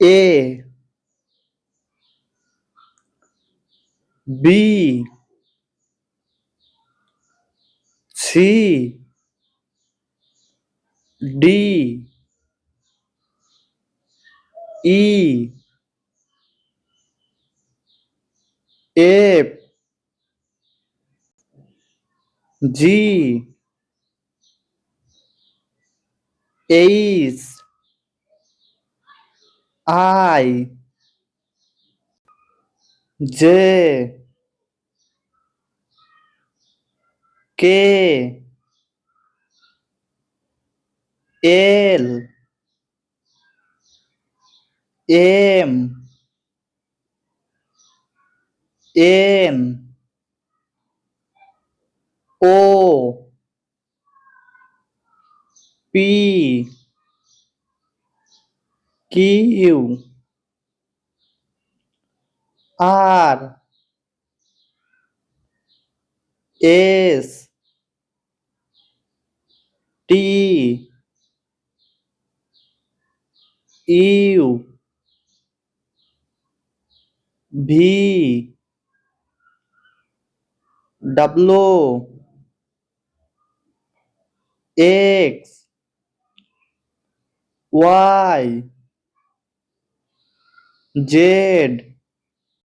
A B C D E F G H I J K L M N O P Q R S T U V W X Y Z